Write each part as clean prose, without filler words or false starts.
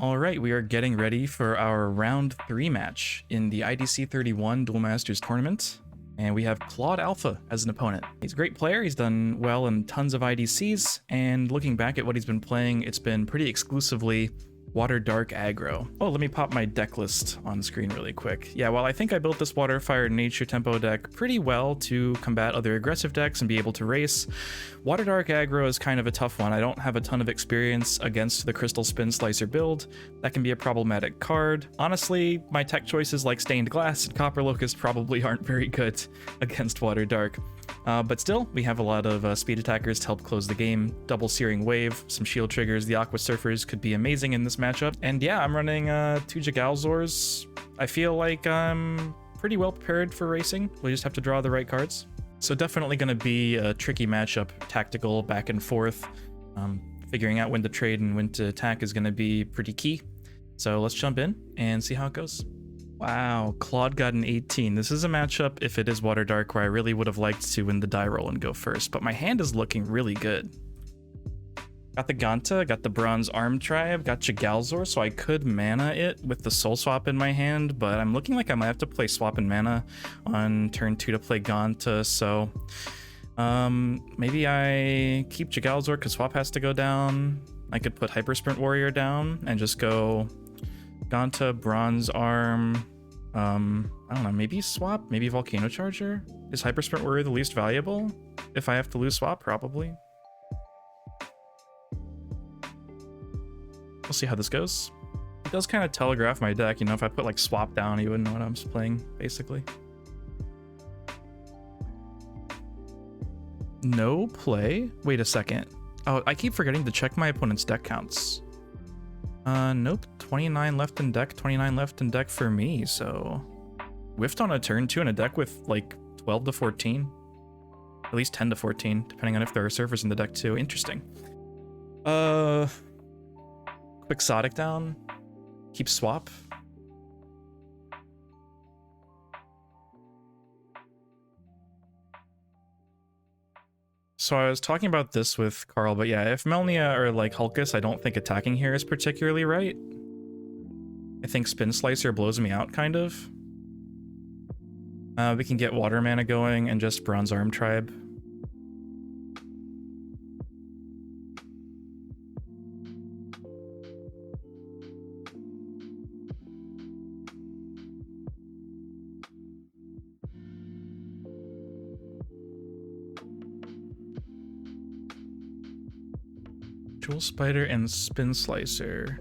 All right, we are getting ready for our round 3 match in the IDC31 Duel Masters tournament. And we have ClaudeAlpha as an opponent. He's a great player, he's done well in tons of IDCs, and looking back at what he's been playing, it's been pretty exclusively Water Dark aggro. Oh, let me pop my deck list on screen really quick. Yeah, well, I think I built this Water, Fire, Nature tempo deck pretty well to combat other aggressive decks and be able to race. Water Dark aggro is kind of a tough one. I don't have a ton of experience against the Crystal Spin Slicer build. That can be a problematic card. Honestly, my tech choices like Stained Glass and Copper Locust probably aren't very good against Water Dark. But still, we have a lot of speed attackers to help close the game. Double Searing Wave, some shield triggers, the Aqua Surfers could be amazing in this matchup. And yeah, I'm running 2 Jagalzors. I feel like I'm pretty well prepared for racing. We just have to draw the right cards. So definitely going to be a tricky matchup, tactical, back and forth. Figuring out when to trade and when to attack is going to be pretty key. So let's jump in and see how it goes. Wow, Claude got an 18. This is a matchup, if it is Water Dark, where I really would have liked to win the die roll and go first, but my hand is looking really good. Got the Ganta, got the Bronze Arm Tribe, got Jagalzor, so I could mana it with the Soul Swap in my hand, but I'm looking like I might have to play Swap and Mana on turn 2 to play Ganta, so maybe I keep Jagalzor because Swap has to go down. I could put Hyper Sprint Warrior down and just go Ganta, Bronze Arm, I don't know, maybe Swap, maybe Volcano Charger? Is Hyper Sprint Warrior the least valuable? If I have to lose Swap, probably. We'll see how this goes. It does kind of telegraph my deck, you know, if I put like Swap down, you wouldn't know what I'm playing, basically. No play? Wait a second. Oh, I keep forgetting to check my opponent's deck counts. Nope. 29 left in deck, 29 left in deck for me, so... Whiffed on a turn 2 in a deck with, like, 12 to 14. At least 10 to 14, depending on if there are surfers in the deck, too. Interesting. Quixotic down. Keep Swap. So I was talking about this with Carl, but yeah, if Melnia or like Hulkus, I don't think attacking here is particularly right. I think Spin Slicer blows me out, kind of. We can get Water Mana going and just Bronze Arm Tribe. Jewel Spider and Spin Slicer.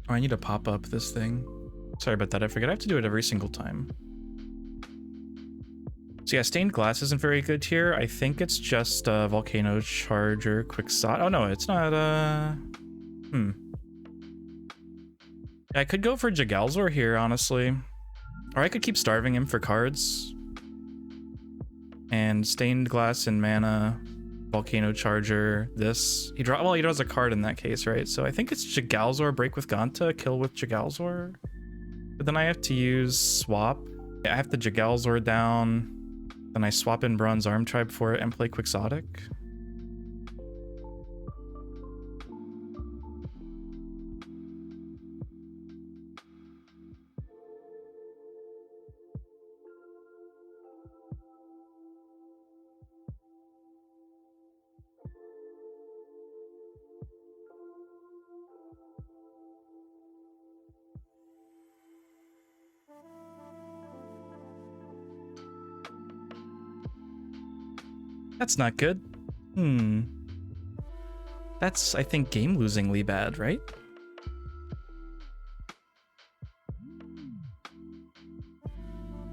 Oh, I need to pop up this thing. Sorry about that, I forget I have to do it every single time. So yeah, Stained Glass isn't very good here. I think it's just Volcano Charger, Quixotic. Oh no, it's not, Yeah, I could go for Jagalzor here, honestly. Or I could keep starving him for cards. And Stained Glass and Mana, Volcano Charger, this. He draws a card in that case, right? So I think it's Jagalzor, break with Ganta, kill with Jagalzor. But then I have to use Swap. I have the Jagalzor down. Then I swap in Bronze Arm Tribe for it and play Quixotic. That's not good. That's, I think, game-losingly bad, right?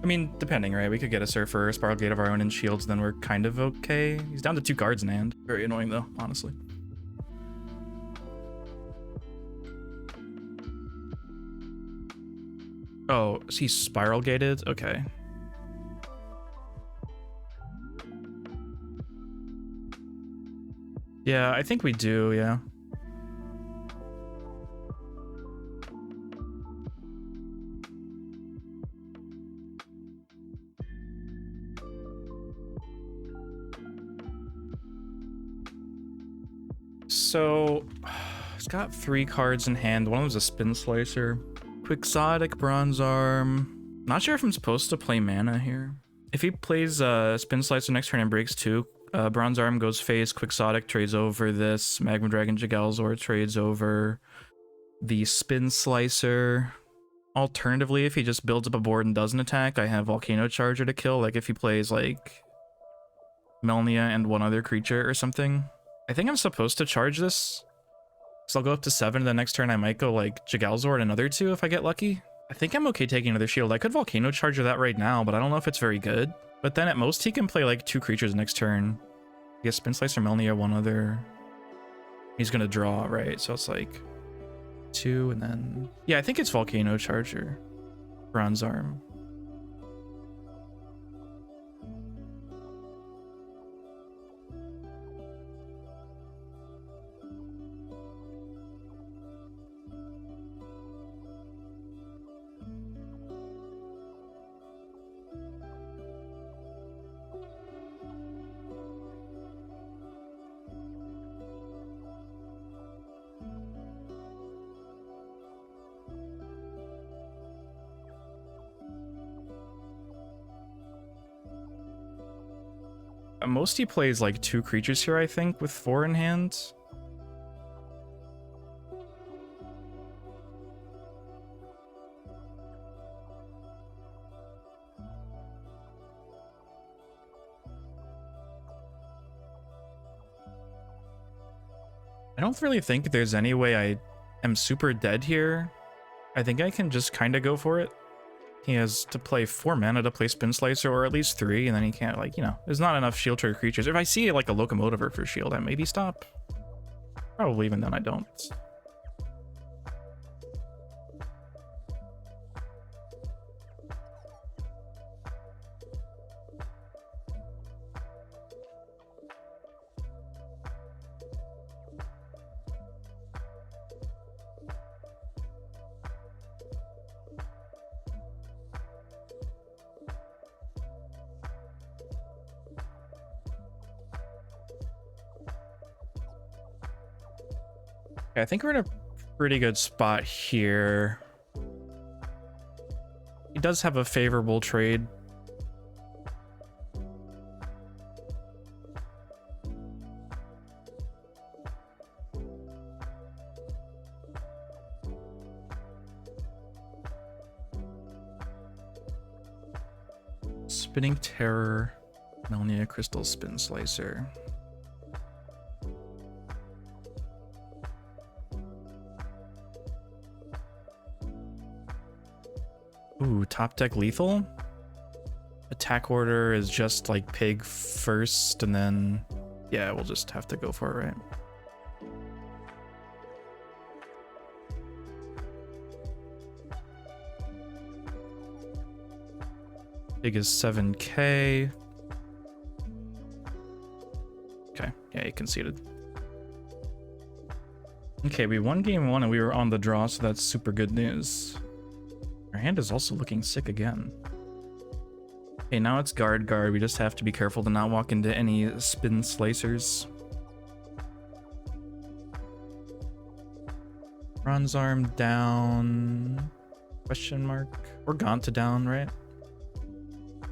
I mean, depending, right? We could get a Surfer, a Spiral Gate of our own, and Shields, then we're kind of okay. He's down to 2 cards in hand. Very annoying, though, honestly. Oh, is he Spiral Gated? Okay. Yeah, I think we do, yeah. So he's got 3 cards in hand. One of them's a Spin Slicer. Quixotic, Bronze Arm. Not sure if I'm supposed to play mana here. If he plays Spin Slicer next turn and breaks 2, Bronze Arm goes face, Quixotic trades over this, Magma Dragon Jagalzor trades over the Spin Slicer. Alternatively, if he just builds up a board and doesn't attack, I have Volcano Charger to kill, like if he plays like Melnia and one other creature or something. I think I'm supposed to charge this, so I'll go up to 7, the next turn I might go like Jagalzor and another 2 if I get lucky. I think I'm okay taking another shield. I could Volcano Charger that right now, but I don't know if it's very good. But then at most he can play like 2 creatures next turn. I guess Spin Slicer, Melnia, one other. He's gonna draw, right? So it's like 2 and then... Yeah, I think it's Volcano Charger. Bronze Arm. Most he plays like 2 creatures here, I think, with 4 in hand. I don't really think there's any way I am super dead here. I think I can just kind of go for it. He has to play 4 mana to play Spin Slicer, or at least 3, and then he can't, like, you know, there's not enough shield trigger creatures. If I see like a Locomotiver for shield, I maybe stop. Probably even then I don't. Okay, I think we're in a pretty good spot here. He does have a favorable trade. Spinning Terror, Melnia, Crystal, Spin Slicer. Ooh, top deck lethal? Attack order is just like pig first, and then... Yeah, we'll just have to go for it, right? Pig is 7k. Okay, yeah, he conceded. Okay, we won game 1 and we were on the draw, so that's super good news. Our hand is also looking sick again. Okay, now it's guard. We just have to be careful to not walk into any Spin Slicers. Bronze Arm down. Question mark. Or Ganta down, right?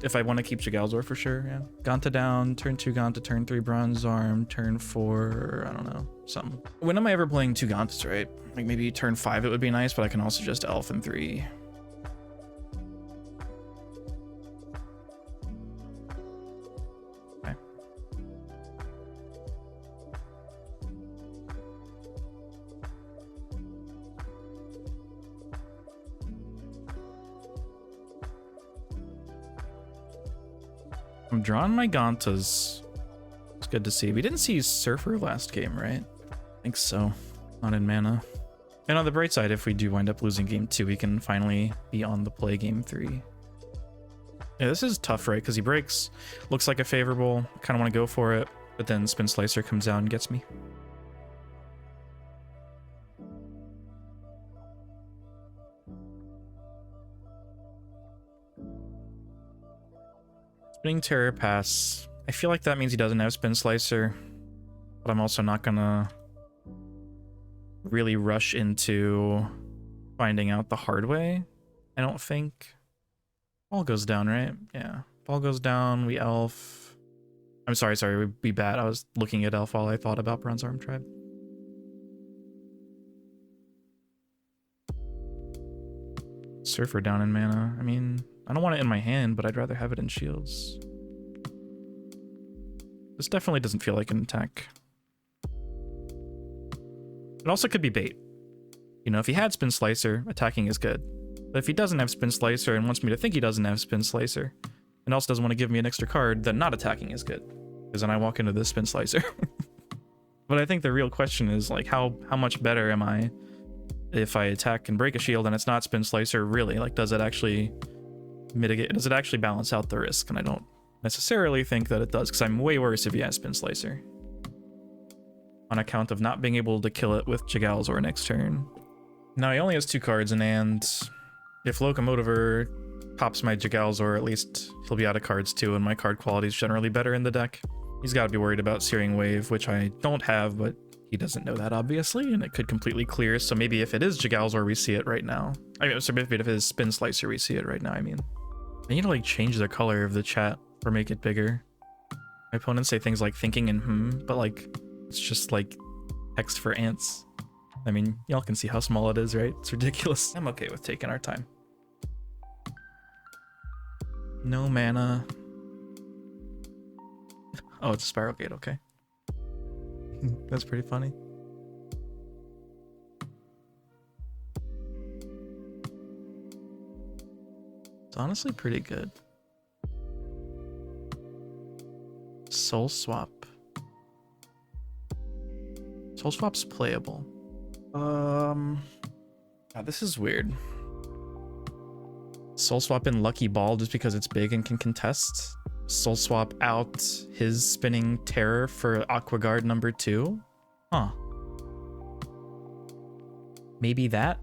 If I want to keep Jagalzor for sure, yeah. Ganta down, turn 2 Ganta, turn 3 Bronze Arm, turn 4, I don't know, something. When am I ever playing 2 Gantas, right? Like maybe turn 5 it would be nice, but I can also just Elf in 3. Okay. I'm drawing my Gantas. It's good to see. We didn't see Surfer last game, right? I think so. Not in mana. And on the bright side, if we do wind up losing game 2, we can finally be on the play game 3. Yeah, this is tough, right? Because he breaks. Looks like a favorable. Kind of want to go for it. But then Spin Slicer comes out and gets me. Spinning Terror pass. I feel like that means he doesn't have Spin Slicer, but I'm also not gonna really rush into finding out the hard way, I don't think. Ball goes down, right? Yeah. Ball goes down, we elf. I'm sorry, we bat. I was looking at elf while I thought about Bronze Arm Tribe. Surfer down in mana. I mean, I don't want it in my hand, but I'd rather have it in shields. This definitely doesn't feel like an attack. It also could be bait. You know, if he had Spin Slicer, attacking is good. But if he doesn't have Spin Slicer and wants me to think he doesn't have Spin Slicer, and also doesn't want to give me an extra card, then not attacking is good. Because then I walk into this Spin Slicer. But I think the real question is, like, how much better am I if I attack and break a shield and it's not Spin Slicer, really? Like, does it actually mitigate, does it actually balance out the risk? And I don't necessarily think that it does, because I'm way worse if he has Spin Slicer. On account of not being able to kill it with Jagalzor next turn. Now he only has 2 cards in hand. If Locomotiver pops my Jagalzor, at least he'll be out of cards too, and my card quality is generally better in the deck. He's got to be worried about Searing Wave, which I don't have, but he doesn't know that, obviously, and it could completely clear. So maybe if it is Jagalzor, we see it right now. I mean, so if it is Spin Slicer, we see it right now, I mean. I need to, like, change the color of the chat or make it bigger. My opponents say things like thinking and but, like, it's just, like, text for ants. I mean, y'all can see how small it is, right? It's ridiculous. I'm okay with taking our time. No mana. Oh, it's a Spiral Gate, okay. That's pretty funny. It's honestly pretty good. Soul Swap. Soul Swap's playable. This is weird. Soul Swap in Lucky Ball just because it's big and can contest. Soul Swap out his Spinning Terror for Aqua Guard number 2. Huh. Maybe that?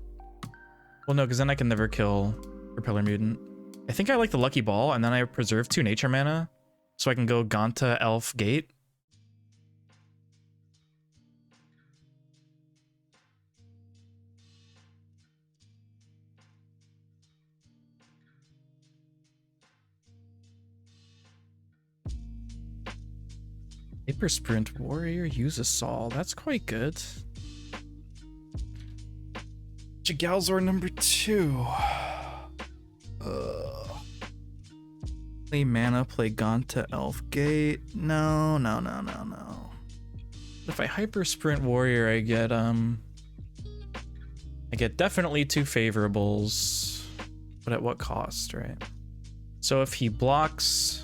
Well, no, because then I can never kill Propeller Mutant. I think I like the Lucky Ball, and then I preserve 2 nature mana, so I can go Ganta Elf Gate. Hyper Sprint Warrior, use a Sol. That's quite good. Jagalzor number 2. Play mana, play Ganta Elf Gate. No. If I Hyper Sprint Warrior, I get definitely 2 favorables, but at what cost, right? So if he blocks,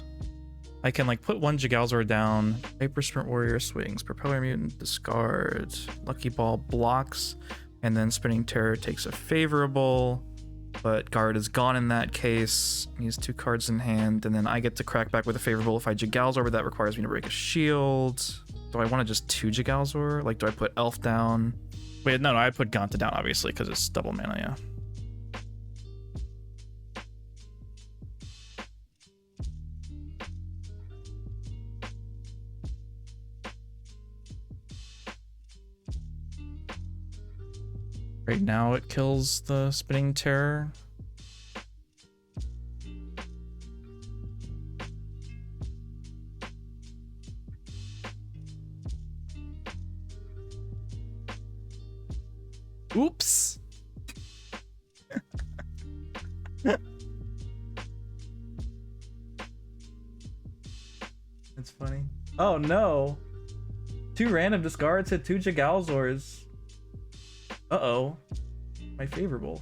I can, like, put 1 Jagalzor down, Hyper Sprint Warrior swings, Propeller Mutant discard, Lucky Ball blocks, and then Spinning Terror takes a favorable, but Guard is gone in that case. He has 2 cards in hand, and then I get to crack back with a favorable if I Jagalzor, but that requires me to break a shield. Do I want to just 2 Jagalzor? Like, do I put Elf down? Wait, no, I put Ganta down, obviously, because it's double mana, yeah. Right now it kills the Spinning Terror. Oops. That's funny. Oh no. 2 random discards hit 2 Jagalzors. Uh-oh. My favorable.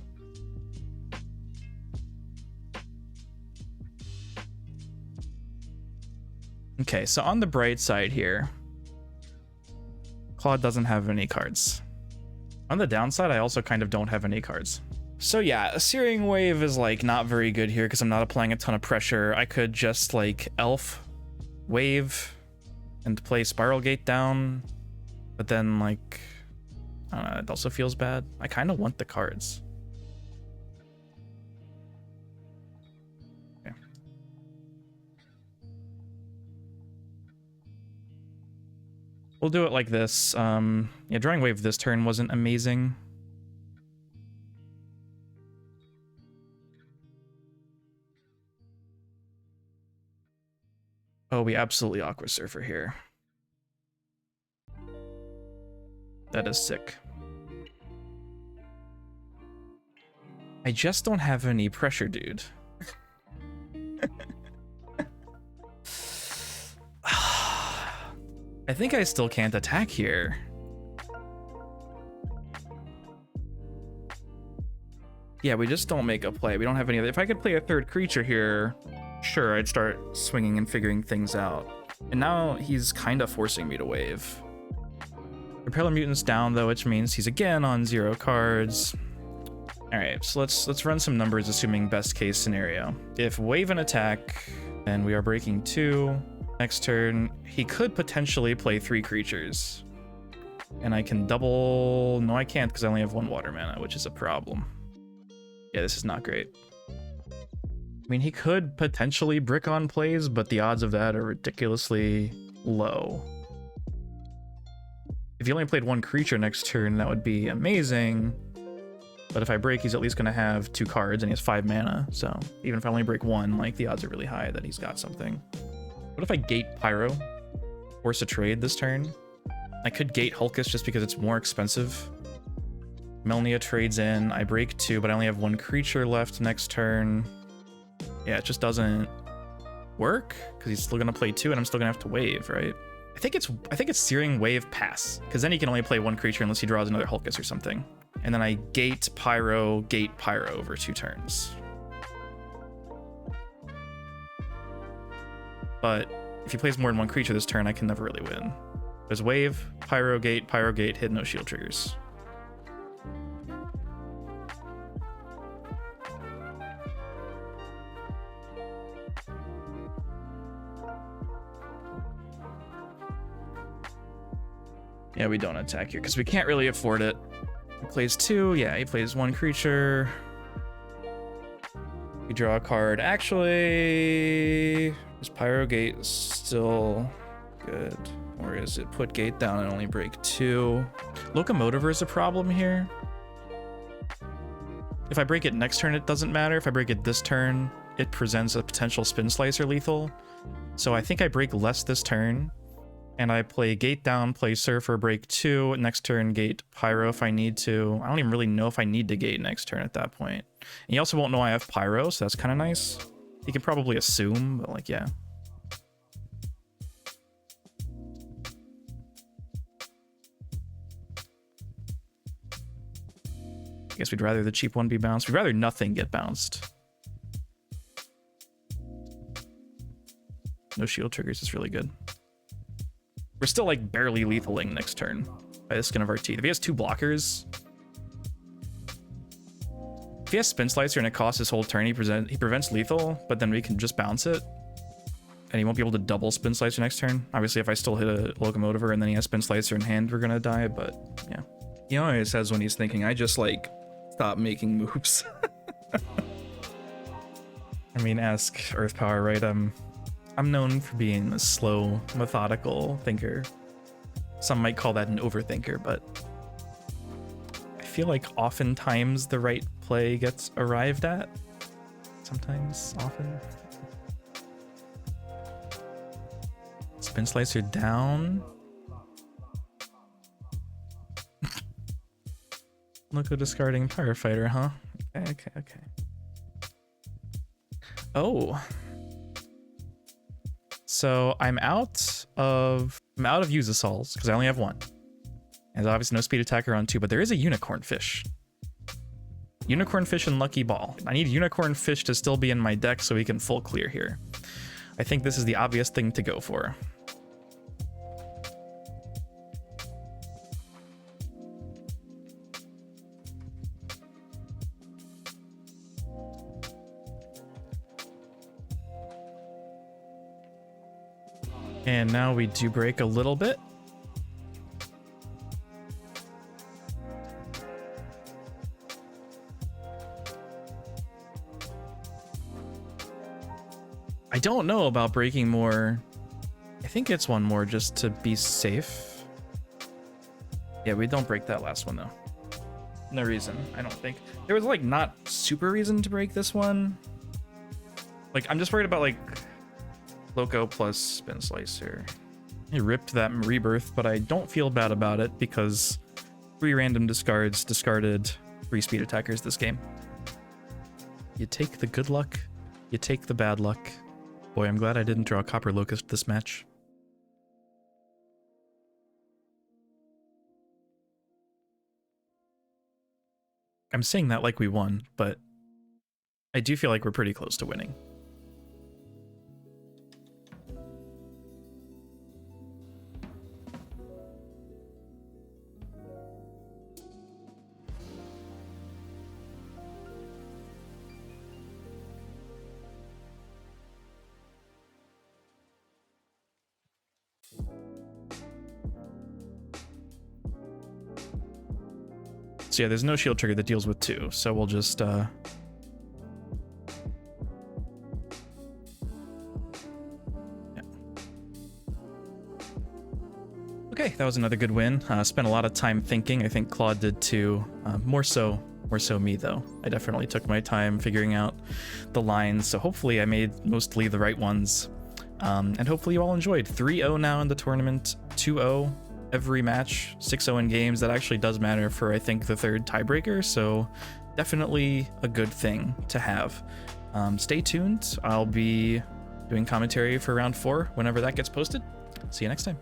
Okay, so on the bright side here, Claude doesn't have any cards. On the downside, I also kind of don't have any cards. So yeah, Searing Wave is, like, not very good here because I'm not applying a ton of pressure. I could just, like, Elf Wave and play Spiral Gate down, but then, like, I don't know, it also feels bad. I kind of want the cards. Okay. We'll do it like this. Yeah, drawing wave this turn wasn't amazing. Oh, we absolutely Aqua Surfer here. That is sick. I just don't have any pressure, dude. I think I still can't attack here. Yeah, we just don't make a play. We don't have any other. If I could play a third creature here, sure, I'd start swinging and figuring things out. And now he's kind of forcing me to wave. Repeller Mutant's down though, which means he's again on 0 cards. All right, so let's run some numbers, assuming best case scenario. If wave and attack, then we are breaking 2. Next turn, he could potentially play 3 creatures. And I can double... No, I can't because I only have 1 water mana, which is a problem. Yeah, this is not great. I mean, he could potentially brick on plays, but the odds of that are ridiculously low. If he only played 1 creature next turn, that would be amazing. But if I break, he's at least going to have 2 cards, and he has 5 mana. So even if I only break 1, like, the odds are really high that he's got something. What if I gate Pyro? Force a trade this turn? I could gate Hulkus just because it's more expensive. Melnia trades in. I break 2, but I only have 1 creature left next turn. Yeah, it just doesn't work because he's still gonna play 2, and I'm still gonna have to wave, right? I think it's Searing Wave pass, because then he can only play 1 creature unless he draws another Hulkus or something. And then I gate Pyro over 2 turns. But if he plays more than 1 creature this turn, I can never really win. There's wave, Pyro gate, hit, no shield triggers. Yeah, we don't attack here because we can't really afford it. He plays 2. Yeah, he plays 1 creature. We draw a card. Actually, is Pyro Gate still good? Or is it put gate down and only break 2? Locomotiver is a problem here. If I break it next turn, it doesn't matter. If I break it this turn, it presents a potential Spin Slicer lethal. So I think I break less this turn. And I play gate down, play Surfer, break 2. Next turn, gate Pyro if I need to. I don't even really know if I need to gate next turn at that point. And you also won't know I have Pyro, so that's kind of nice. You can probably assume, but like, yeah. I guess we'd rather the cheap one be bounced. We'd rather nothing get bounced. No shield triggers is really good. We're still like barely lethaling next turn by the skin of our teeth. If he has 2 blockers, if he has Spin Slicer and it costs his whole turn, he prevents lethal, but then we can just bounce it. And he won't be able to double Spin Slicer next turn. Obviously, if I still hit a Locomotiver and then he has Spin Slicer in hand, we're gonna die, but yeah. He always says when he's thinking, I just like stop making moves. I mean, ask Earth Power, right? I'm known for being a slow, methodical thinker. Some might call that an overthinker, but I feel like oftentimes the right play gets arrived at. Sometimes, often. Spin Slicer down. Look at discarding Pyrofighter, huh? Okay. Oh. So I'm out of Usasols because I only have 1. And there's obviously no speed attacker on 2, but there is a Unicorn Fish. Unicorn Fish and Lucky Ball. I need Unicorn Fish to still be in my deck so we can full clear here. I think this is the obvious thing to go for. And now we do break a little bit. I don't know about breaking more. I think it's 1 more just to be safe. Yeah, we don't break that last one though. No reason, I don't think. There was like not super reason to break this one. Like, I'm just worried about like Loco plus Spin Slicer. I ripped that Rebirth, but I don't feel bad about it because 3 random discards discarded 3 speed attackers this game. You take the good luck, you take the bad luck. Boy, I'm glad I didn't draw Copper Locust this match. I'm saying that like we won, but I do feel like we're pretty close to winning. So yeah, there's no shield trigger that deals with 2, so we'll just yeah. Okay, that was another good win. Spent a lot of time thinking. I think Claude did too. More so me though. I definitely took my time figuring out the lines, so hopefully I made mostly the right ones. And hopefully you all enjoyed. 3-0 now in the tournament, 2-0 every match, 6-0 in games. That actually does matter for, I think, the 3rd tiebreaker, so definitely a good thing to have. Stay tuned. I'll be doing commentary for round 4 whenever that gets posted. See you next time.